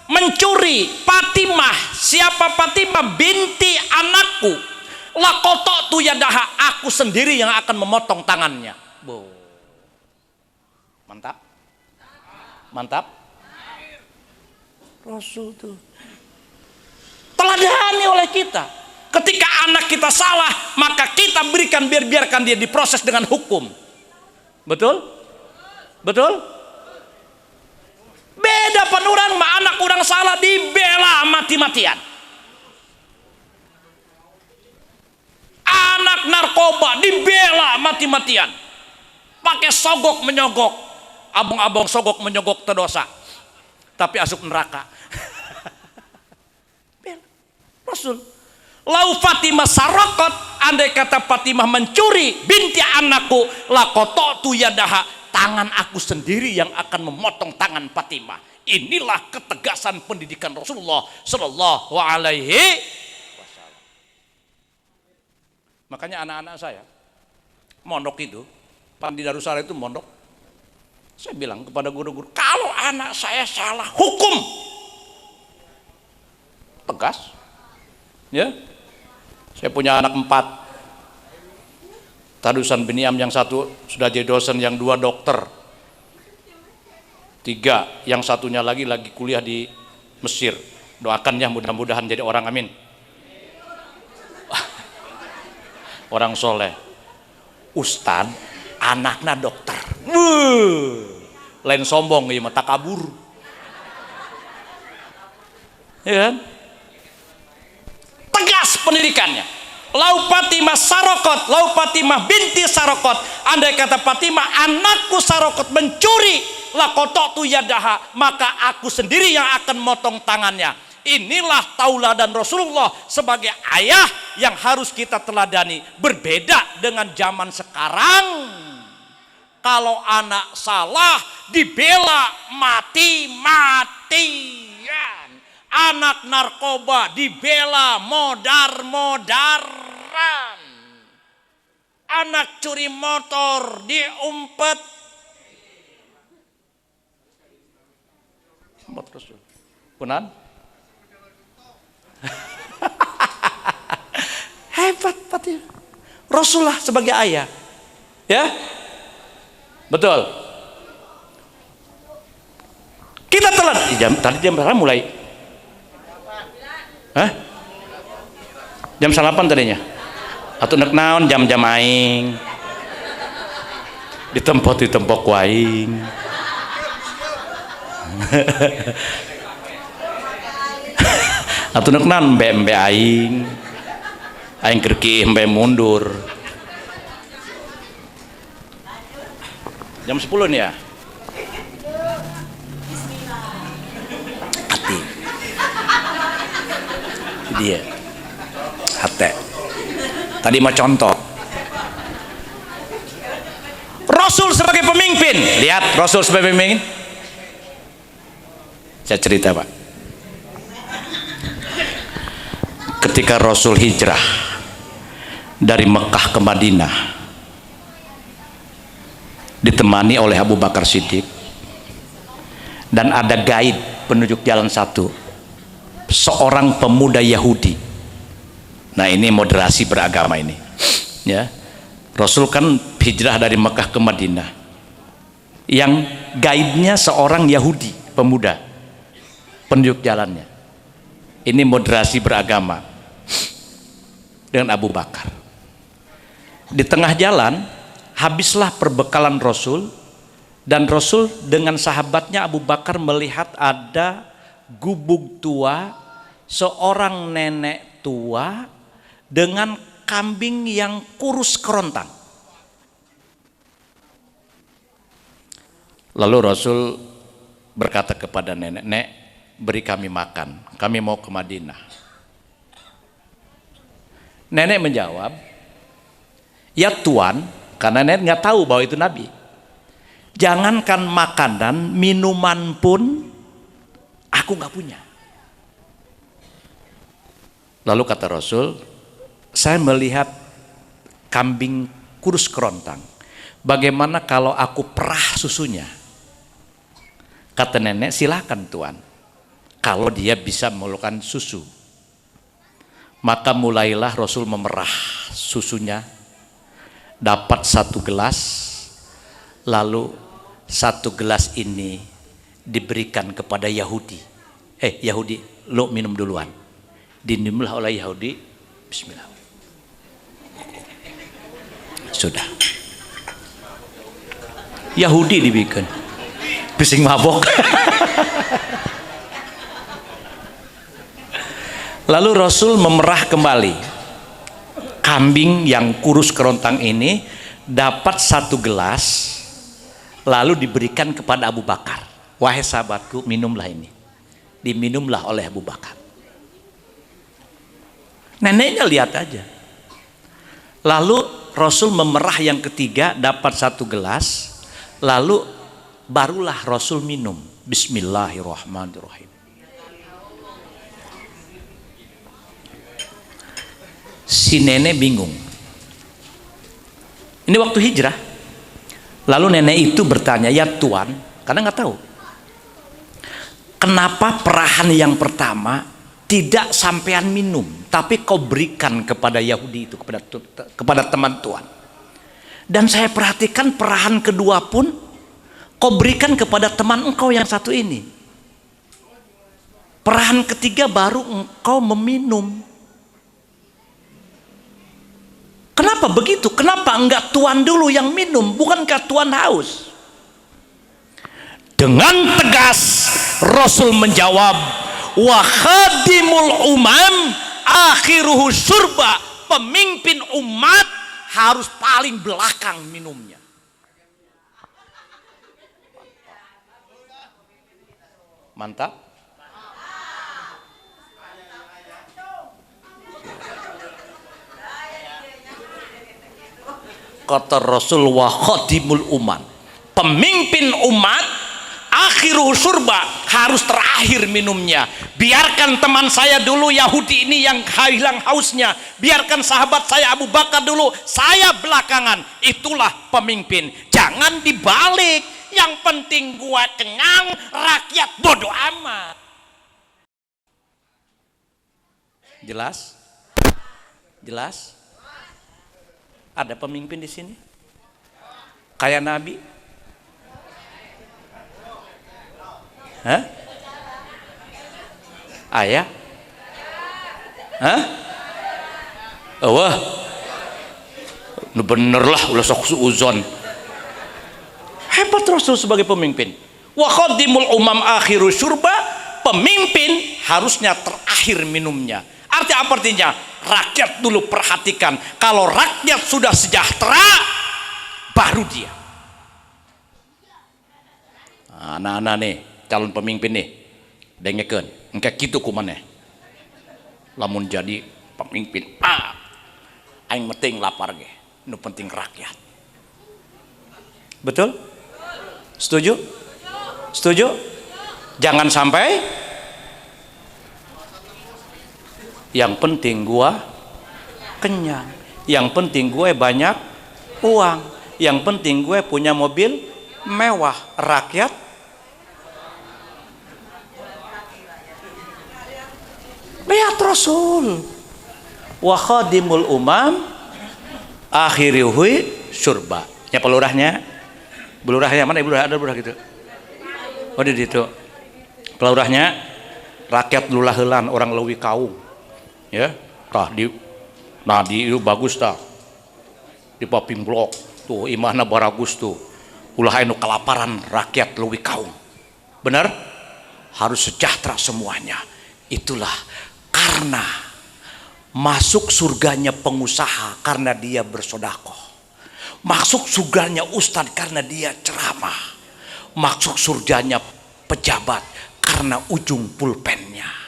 mencuri Fatimah, siapa Fatimah binti anakku, lakotok tu yadaha, aku sendiri yang akan memotong tangannya. Mantap. Rasul tuh teladani oleh kita. Ketika anak kita salah, maka kita biarkan dia diproses dengan hukum. Betul? Beda penurang mah, anak orang salah dibela mati-matian. Anak narkoba dibela mati-matian. pakai sogok menyogok. Abang-abang sogok menyogok terdosa, tapi asup neraka. Rasul. Lau Fatimah sarokot, andai kata Fatimah mencuri binti anakku, lakototu yadaha, tangan aku sendiri yang akan memotong tangan Fatimah. Inilah ketegasan pendidikan Rasulullah Sallallahu Alaihi Wasallam. Makanya anak-anak saya mondok itu, di Darussalam itu mondok, saya bilang kepada guru-guru, kalau anak saya salah hukum tegas. Ya, saya punya anak 4, Tadusan Biniam yang 1 sudah jadi dosen, yang 2 dokter, 3 yang satunya lagi kuliah di Mesir. Doakan ya, mudah-mudahan jadi orang, amin. Orang soleh. Ustad anaknya dokter. Lain sombong ya, mata kabur. Ya kan? Tegas pendidikannya. Lau Fatimah sarokot, lau Fatimah binti sarokot, andai kata Fatimah anakku sarokot mencuri, lakototu yadaha, maka aku sendiri yang akan motong tangannya. Inilah tauladan Rasulullah sebagai ayah yang harus kita teladani. Berbeda dengan zaman sekarang. Kalau anak salah dibela mati-matian. Anak narkoba dibela modar-modaran. Anak curi motor diumpet. Punan? Hebat Fatimah. Rasulullah sebagai ayah. Ya? Betul. Kita telat. Tadi jam berapa mulai? Hah? Jam 8 tadinya. Atau nek naon jam-jam aing. Ditempok waing. Atau nek naon mbe aing. Aing kerki mbe mundur. Jam 10 nih ya. Dia hati tadi mau contoh Rasul sebagai pemimpin. Lihat Rasul sebagai pemimpin. Saya cerita Pak, ketika Rasul hijrah dari Mekah ke Madinah ditemani oleh Abu Bakar Siddiq dan ada guide penunjuk jalan satu, seorang pemuda Yahudi. Nah ini moderasi beragama ini ya. Rasul kan hijrah dari Mekah ke Madinah, yang guide-nya seorang Yahudi pemuda penunjuk jalannya. Ini moderasi beragama dengan Abu Bakar. Di tengah jalan habislah perbekalan Rasul, dan Rasul dengan sahabatnya Abu Bakar melihat ada gubuk tua, seorang nenek tua dengan kambing yang kurus kerontang. Lalu Rasul berkata kepada nenek, "Nek, beri kami makan, kami mau ke Madinah." Nenek menjawab, "Ya Tuan," karena nenek nggak tahu bahwa itu Nabi, "jangankan makanan, minuman pun aku nggak punya." Lalu kata Rasul, "Saya melihat kambing kurus kerontang. Bagaimana kalau aku perah susunya?" Kata nenek, "Silakan Tuan, kalau dia bisa mengeluarkan susu." Maka mulailah Rasul memerah susunya, dapat 1 gelas, lalu 1 gelas ini diberikan kepada Yahudi. Yahudi, lo minum duluan. Diminumlah oleh Yahudi. Bismillah. Sudah. Yahudi dibikin. Bising mabok. Lalu Rasul memerah kembali. Kambing yang kurus kerontang ini dapat 1 gelas, lalu diberikan kepada Abu Bakar. Wahai sahabatku, minumlah ini. Diminumlah oleh Abu Bakar. Neneknya lihat aja. Lalu Rasul memerah yang ketiga, dapat 1 gelas, lalu barulah Rasul minum. Bismillahirrahmanirrahim. Si nenek bingung. Ini waktu hijrah. Lalu nenek itu bertanya, ya Tuan, karena nggak tahu, kenapa perahan yang pertama tidak sampean minum, tapi kau berikan kepada Yahudi itu, kepada teman Tuan. Dan saya perhatikan perahan kedua pun kau berikan kepada teman engkau yang satu ini. Perahan ketiga baru engkau meminum. Kenapa begitu? Kenapa enggak Tuan dulu yang minum? Bukankah Tuan haus? Dengan tegas Rasul menjawab, wa khadimul umam akhiruhu syurba. Pemimpin umat harus paling belakang minumnya. Mantap. Kata Rasul, wa khadimul umat, pemimpin umat akhiru surba, harus terakhir minumnya. Biarkan teman saya dulu Yahudi ini yang hilang hausnya, biarkan sahabat saya Abu Bakar dulu, saya belakangan. Itulah pemimpin. Jangan dibalik, yang penting gua kenyang, rakyat bodoh amat. Jelas? Jelas? Ada pemimpin di sini kayak Nabi? Hah? Ayah? Hah? Wah, bener lah, ulah sok suuzon. Hebat Rasul sebagai pemimpin. Wa khadimul umam akhiru syurba, pemimpin harusnya terakhir minumnya. Artinya rakyat dulu perhatikan. Kalau rakyat sudah sejahtera, baru dia. Anak-anak nih, calon pemimpin nih, dengekeun, engke kitu kumaneh. Lamun jadi pemimpin, aing penting lapar ge, nu penting rakyat. Betul? Setuju? Setuju? Jangan sampai yang penting gua kenyang, yang penting gue banyak uang, yang penting gue punya mobil mewah. Rakyat lihat Rasul, wa khadimul umam akhirihu syurba. Ya pelurahnya, belurahnya mana? Belurah ada belurah gitu. Oh di situ. Pelurahnya rakyat lulah heulan orang leuwih kaum. Ya, tah di itu bagus tah. Di Paping Blok tuh imahna baragus tuh. Ulah anu kelaparan rakyat leuwih kaum. Benar? Harus sejahtera semuanya. Itulah karena masuk surganya pengusaha karena dia bersedekah. Masuk surganya ustadz karena dia ceramah. Masuk surganya pejabat karena ujung pulpennya.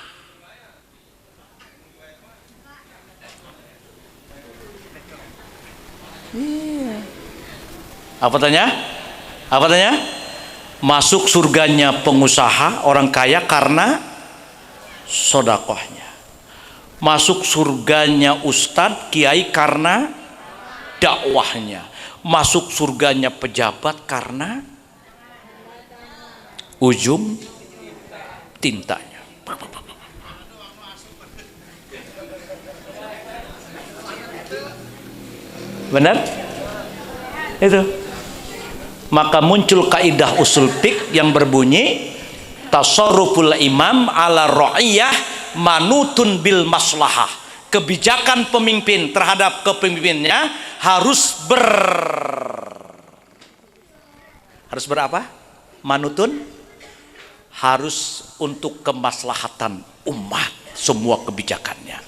Apa tanya? Apa tanya? Masuk surganya pengusaha orang kaya karena sodakohnya. Masuk surganya ustadz kiai karena dakwahnya. Masuk surganya pejabat karena ujung tintanya. Benar? Itu. Maka muncul kaidah usul fiqh yang berbunyi tasarruful imam ala ra'iyah manutun bil maslahah. Kebijakan pemimpin terhadap kepemimpinnya harus berapa? Manutun, harus untuk kemaslahatan umat semua kebijakannya.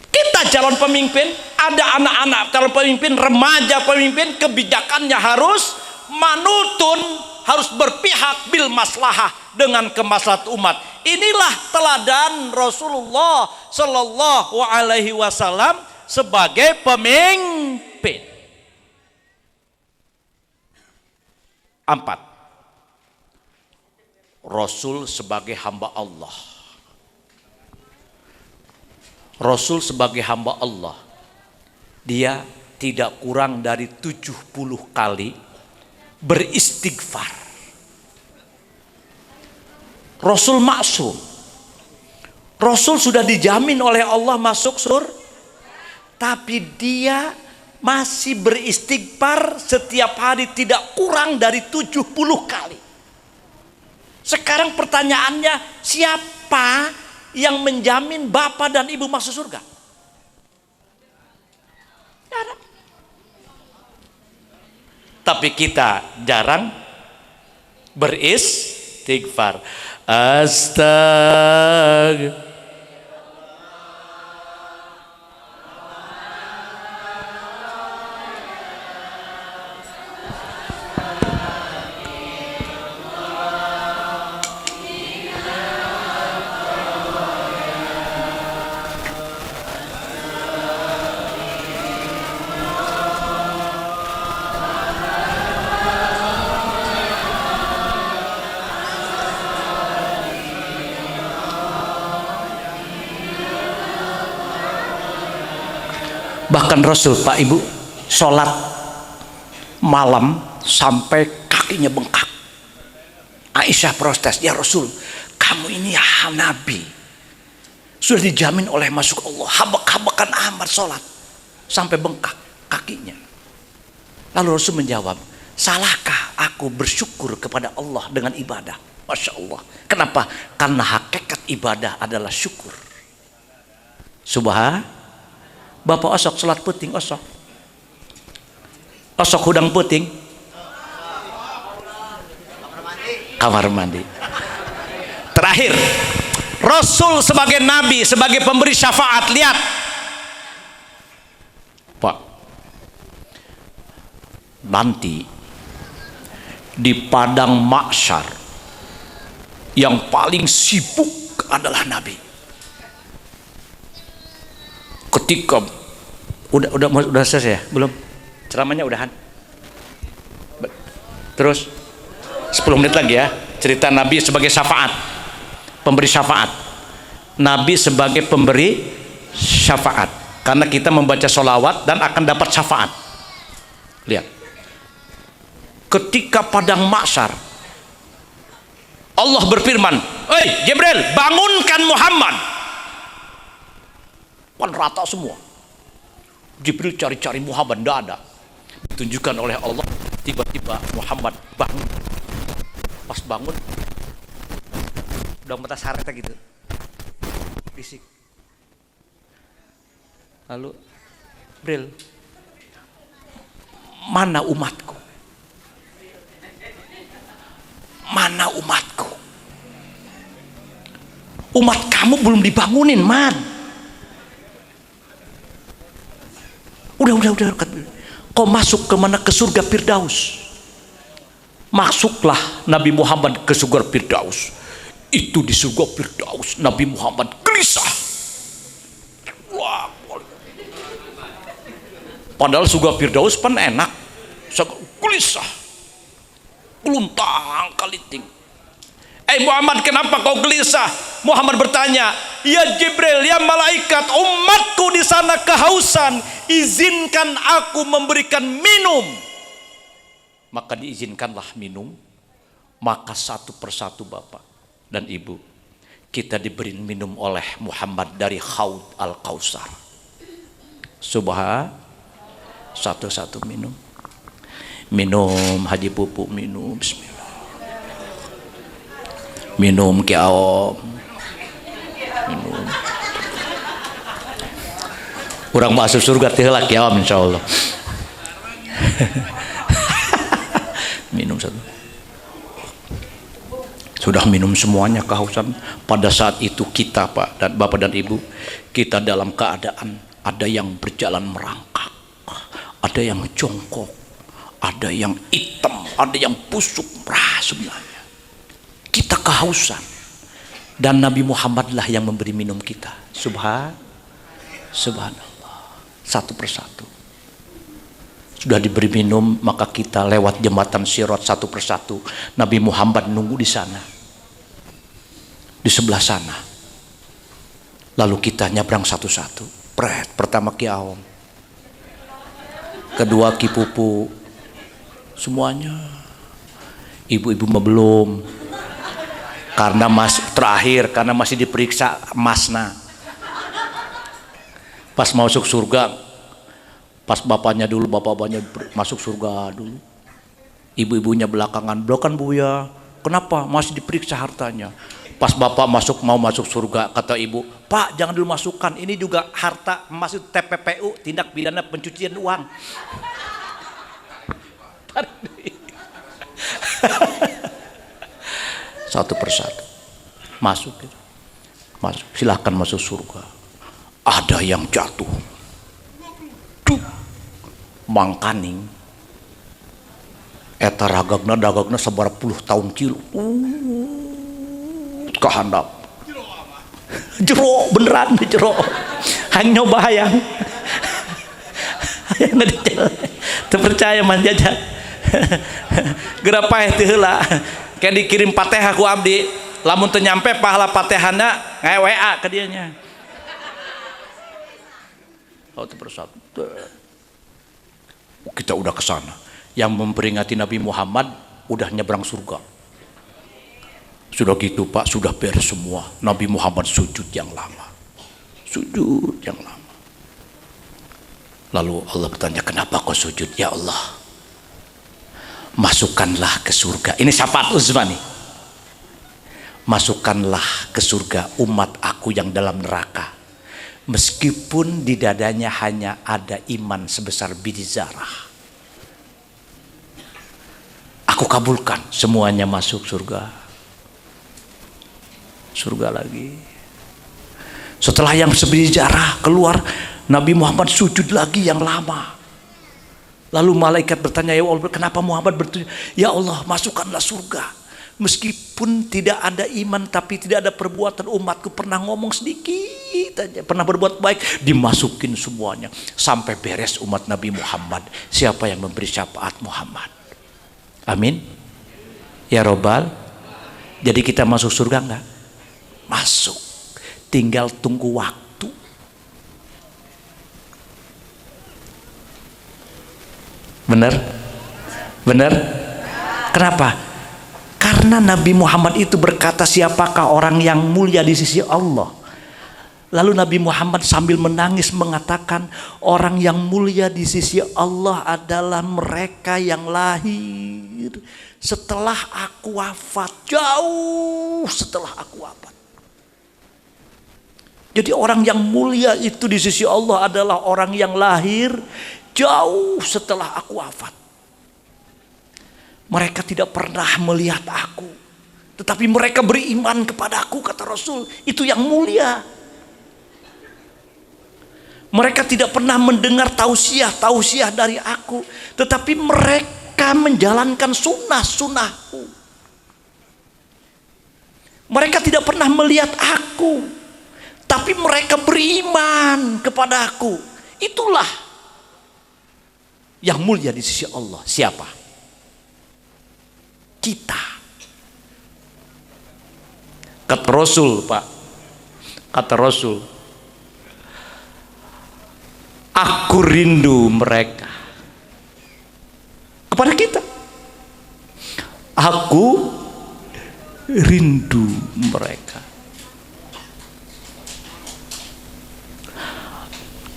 Kita calon pemimpin, ada anak-anak calon pemimpin, remaja pemimpin, kebijakannya harus manutun harus berpihak bil maslahah dengan kemaslahat umat. Inilah teladan Rasulullah Sallallahu Alaihi Wasallam sebagai pemimpin. 4. Rasul sebagai hamba Allah. Rasul sebagai hamba Allah, dia tidak kurang dari 70 kali beristighfar. Rasul maksum. Rasul sudah dijamin oleh Allah masuk surga, tapi dia masih beristighfar setiap hari tidak kurang dari 70 kali. Sekarang pertanyaannya, siapa yang menjamin bapak dan ibu masuk surga? Jarang. Tapi kita jarang beristighfar. Astagfirullah. Bahkan Rasul, Pak Ibu, sholat malam sampai kakinya bengkak. Aisyah protes, ya Rasul, kamu ini ya Nabi, sudah dijamin oleh masuk Allah, habak-habakan amat sholat sampai bengkak kakinya. Lalu Rasul menjawab, salahkah aku bersyukur kepada Allah dengan ibadah? Masya Allah. Kenapa? Karena hakikat ibadah adalah syukur. Subhanallah. Bapak osok sholat puting, osok hudang puting, kamar mandi. Terakhir, Rasul sebagai Nabi, sebagai pemberi syafaat. Lihat Pak, nanti di padang mahsyar yang paling sibuk adalah Nabi. Ketika udah selesai ya? Belum? Ceramahnya udahan? Terus 10 menit lagi ya. Cerita Nabi sebagai syafaat, pemberi syafaat. Nabi sebagai pemberi syafaat, karena kita membaca sholawat dan akan dapat syafaat. Lihat, ketika padang mahsyar Allah berfirman, "Hei Jibril, bangunkan Muhammad." Kan rata semua. Jibril cari-cari Muhammad, tidak ada. Ditunjukkan oleh Allah, tiba-tiba Muhammad bangun. Pas bangun, udah mata saretnya gitu, fisik. Lalu, Jibril, mana umatku? Mana umatku? Umat kamu belum dibangunin, man. Udah. Kau masuk ke mana? Ke surga Firdaus. Masuklah Nabi Muhammad ke surga Firdaus. Itu di surga Firdaus Nabi Muhammad gelisah. Wah. Padahal surga Firdaus kan enak. Gelisah. Geluntang kaliting. Muhammad, kenapa kau gelisah? Muhammad bertanya, ya Jibril, ya malaikat, umatku di sana kehausan, izinkan aku memberikan minum. Maka diizinkanlah minum. Maka satu persatu Bapak dan Ibu, kita diberi minum oleh Muhammad dari Haud Al-Kausar. Subhanallah. Satu-satu minum. Minum Haji Pupuk, minum. Bismillah. Minum Ki Aom, minum. Orang masuk surga tiheula Ki Aom insyaallah. Minum satu. Sudah minum semuanya kehausan. Pada saat itu kita, Pak dan Bapak dan Ibu, kita dalam keadaan ada yang berjalan merangkak, ada yang jongkok, ada yang hitam, ada yang busuk, sebenarnya kita kehausan, dan Nabi Muhammad lah yang memberi minum kita. Subhanallah. Satu persatu sudah diberi minum, maka kita lewat jembatan Sirat satu persatu. Nabi Muhammad nunggu di sana, di sebelah sana. Lalu kita nyabrang satu-satu. Pertama Ki Aom, kedua Ki Pupu, semuanya. Ibu-ibu belum, karena terakhir karena masih diperiksa Masna. Pas masuk surga, pas bapaknya masuk surga dulu, ibu-ibunya belakangan. Belakang Buya, kenapa? Masih diperiksa hartanya. Pas bapak mau masuk surga, kata ibu, Pak jangan dulu masukkan, ini juga harta masuk TPPU, tindak pidana pencucian uang. Satu persatu masuk, silahkan masuk surga. Ada yang jatuh, mangkaning, eta dagagna sabar puluh tahun kilo, kehandap, jero beneran jero, hanya bayang, terpercaya manjajak. Gerapa itu heula kayak dikirim Fatihah ku abdi, lamun teu nyampe pahala Fatihahna ngawe WA ke dianya. Satu persatu kita udah ke sana. Yang memperingati Nabi Muhammad udah nyebrang surga. Sudah gitu Pak, sudah beres semua. Nabi Muhammad sujud yang lama. Lalu Allah bertanya, kenapa kau sujud? Ya Allah, masukkanlah ke surga. Ini syafaat uzma nih. Masukkanlah ke surga umat aku yang dalam neraka, meskipun di dadanya hanya ada iman sebesar biji zarah. Aku kabulkan, semuanya masuk surga. Surga lagi. Setelah yang sebiji zarah keluar, Nabi Muhammad sujud lagi yang lama. Lalu malaikat bertanya, ya Allah, kenapa Muhammad bertanya? Ya Allah, masukkanlah surga. Meskipun tidak ada iman, tapi tidak ada perbuatan, umatku pernah ngomong sedikit aja, pernah berbuat baik, dimasukin semuanya. Sampai beres umat Nabi Muhammad. Siapa yang memberi syafaat? Muhammad. Amin. Ya Robbal. Jadi kita masuk surga enggak? Masuk. Tinggal tunggu waktu. Benar? Kenapa? Karena Nabi Muhammad itu berkata, siapakah orang yang mulia di sisi Allah? Lalu Nabi Muhammad sambil menangis mengatakan, orang yang mulia di sisi Allah adalah mereka yang lahir setelah aku wafat, jauh setelah aku wafat. Jadi orang yang mulia itu di sisi Allah adalah orang yang lahir jauh setelah aku wafat. Mereka tidak pernah melihat aku, tetapi mereka beriman kepada aku, kata Rasul. Itu yang mulia. Mereka tidak pernah mendengar tausiah dari aku, tetapi mereka menjalankan sunnahku. Mereka tidak pernah melihat aku, tapi mereka beriman kepada aku. Itulah yang mulia di sisi Allah. Siapa? Kita. Kata Rasul, Pak. Kata Rasul, aku rindu mereka. Kepada kita. Aku rindu mereka.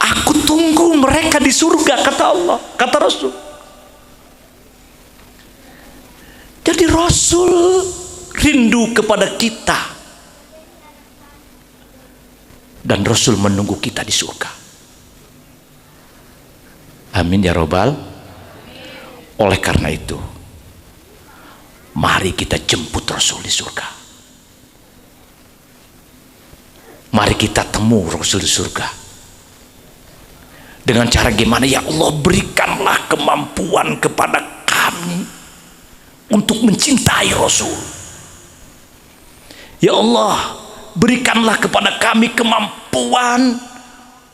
Aku tunggu mereka di surga, kata Allah, kata Rasul. Jadi Rasul rindu kepada kita, dan Rasul menunggu kita di surga. Amin ya Robbal. Oleh karena itu, mari kita jemput Rasul di surga. Mari kita temu Rasul di surga. Dengan cara gimana? Ya Allah, berikanlah kemampuan kepada kami untuk mencintai Rasul. Ya Allah, berikanlah kepada kami kemampuan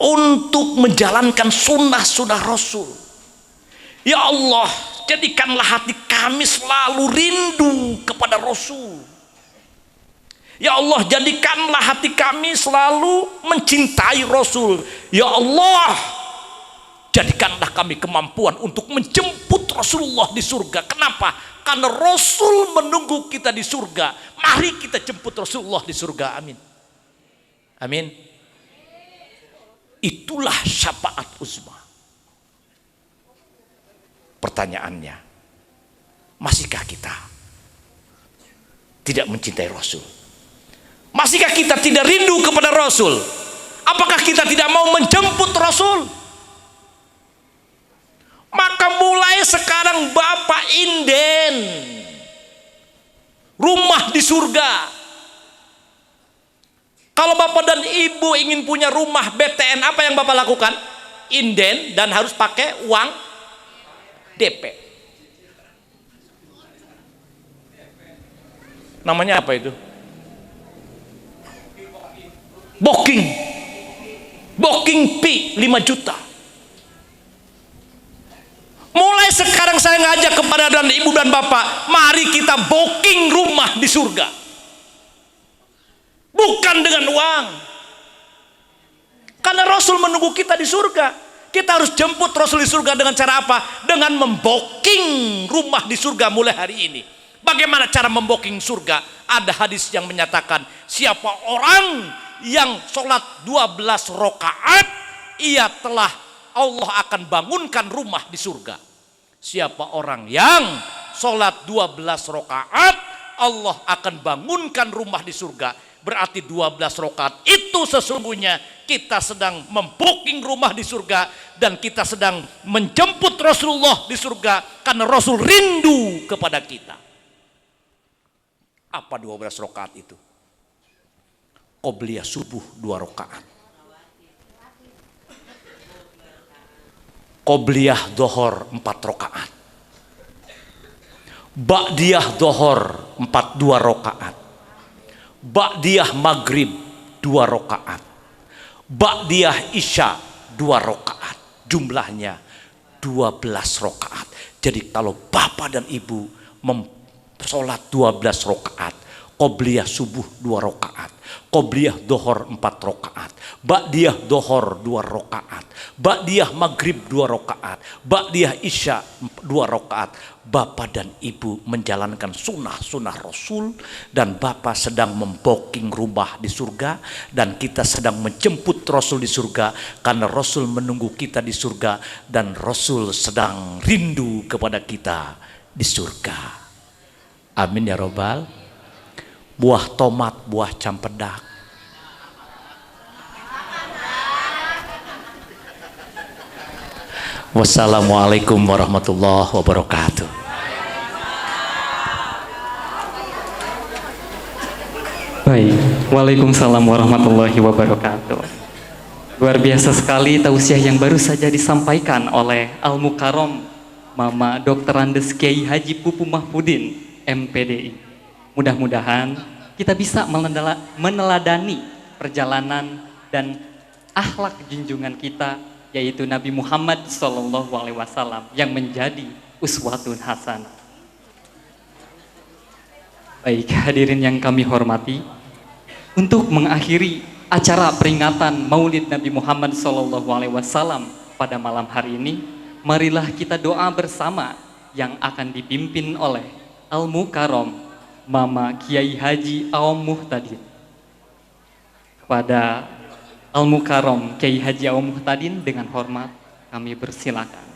untuk menjalankan sunnah-sunnah Rasul. Ya Allah, jadikanlah hati kami selalu rindu kepada Rasul. Ya Allah, jadikanlah hati kami selalu mencintai Rasul. Ya Allah, jadikanlah kami kemampuan untuk menjemput Rasulullah di surga. Kenapa? Karena Rasul menunggu kita di surga. Mari kita jemput Rasulullah di surga. Amin. Amin. Itulah syafaat uzma. Pertanyaannya, masihkah kita tidak mencintai Rasul? Masihkah kita tidak rindu kepada Rasul? Apakah kita tidak mau menjemput Rasul? Maka mulai sekarang Bapak inden rumah di surga. Kalau Bapak dan Ibu ingin punya rumah BTN, apa yang Bapak lakukan? Inden dan harus pakai uang DP. Namanya apa itu? Booking fee 5 juta. Mulai sekarang saya ngajak kepada dan Ibu dan Bapak, mari kita booking rumah di surga. Bukan dengan uang. Karena Rasul menunggu kita di surga. Kita harus jemput Rasul di surga dengan cara apa? Dengan membooking rumah di surga mulai hari ini. Bagaimana cara membooking surga? Ada hadis yang menyatakan, siapa orang yang sholat 12 rakaat, Allah akan bangunkan rumah di surga. Siapa orang yang sholat 12 rakaat, Allah akan bangunkan rumah di surga. Berarti 12 rakaat itu sesungguhnya kita sedang membooking rumah di surga, dan kita sedang menjemput Rasulullah di surga karena Rasul rindu kepada kita. Apa 12 rakaat itu? Qobliyah subuh 2 rakaat. Qobliyah dohor 4 rakaat. Ba'diyah dohor 2 rakaat. Ba'diyah maghrib 2 rakaat. Ba'diyah isya 2 rakaat. Jumlahnya 12 rakaat. Jadi kalau Bapak dan Ibu sholat 12 rakaat, qobliyah subuh 2 rakaat, qobliyah dohor 4 rakaat, ba'diyah dohor 2 rakaat, ba'diyah maghrib 2 rakaat, ba'diyah isya 2 rakaat, Bapak dan Ibu menjalankan sunnah-sunnah Rasul, dan Bapak sedang membooking rumah di surga, dan kita sedang menjemput Rasul di surga karena Rasul menunggu kita di surga, dan Rasul sedang rindu kepada kita di surga. Amin ya robbal. Buah tomat, buah cempedak. Wassalamualaikum warahmatullahi wabarakatuh. Baik, waalaikumsalam warahmatullahi wabarakatuh. Luar biasa sekali tausiah yang baru saja disampaikan oleh Al-Mukarram Mama Dr. Andes Kiai Haji Pupu Mahfudin MPDI. Mudah-mudahan kita bisa meneladani perjalanan dan akhlak junjungan kita, yaitu Nabi Muhammad SAW yang menjadi uswatun hasanah. Baik, hadirin yang kami hormati, untuk mengakhiri acara peringatan Maulid Nabi Muhammad SAW pada malam hari ini, marilah kita doa bersama yang akan dipimpin oleh Al-Mukarram Mama Kiai Haji Aom Muhtadin. Kepada Al-Mukarram Kiai Haji Aom Muhtadin dengan hormat kami persilakan.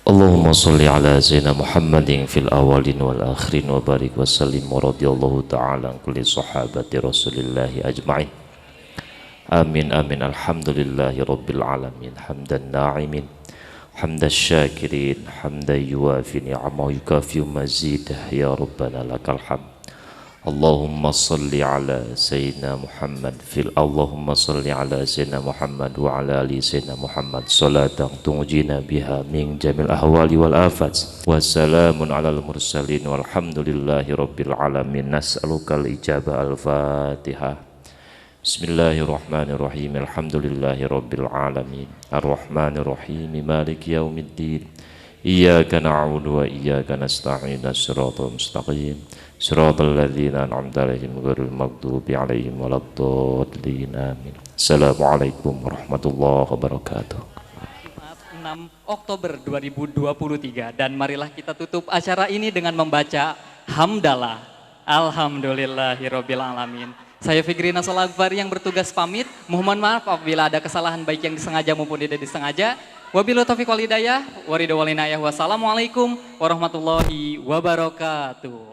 Allahumma salli ala Sayyidina Muhammadin fil awalin wal akhirin wa barik wa sallim wa radiyallahu ta'ala an kulli sahabati rasulillahi ajma'in. Amin amin. Alhamdulillahi rabbil alamin. Hamdan na'imin, hamdan syakirin, hamdan yuafi ni'amahu yukafi mazidah. Ya Rabbana lakal hamd. Allahumma salli ala Sayyidina Muhammad Allahumma salli ala Sayyidina Muhammad wa ala ali Sayyidina Muhammad salatan tunjina biha min jamil ahwali wal afat wa salamun alal mursalin walhamdulillahi rabbil alamin. Nas'alukal ijabah. Al-Fatihah. Bismillahirrahmanirrahim. Alhamdulillahi rabbil alamin arrahmanirrahim maliki yaumiddin iyyaka na'budu wa iyyaka nasta'in shiratal mustaqim Siratal ladzina an'amta 'alaihim ghairil maghdubi 'alaihim waladdallin. Amin. Assalamualaikum warahmatullahi wabarakatuh. 6 Oktober 2023 dan marilah kita tutup acara ini dengan membaca hamdalah. Alhamdulillahirabbil alamin. Saya Fikri Nasol Akbar yang bertugas pamit. Mohon maaf apabila ada kesalahan baik yang disengaja maupun tidak disengaja. Wabillahi taufiq wal hidayah. Wassalamualaikum warahmatullahi wabarakatuh.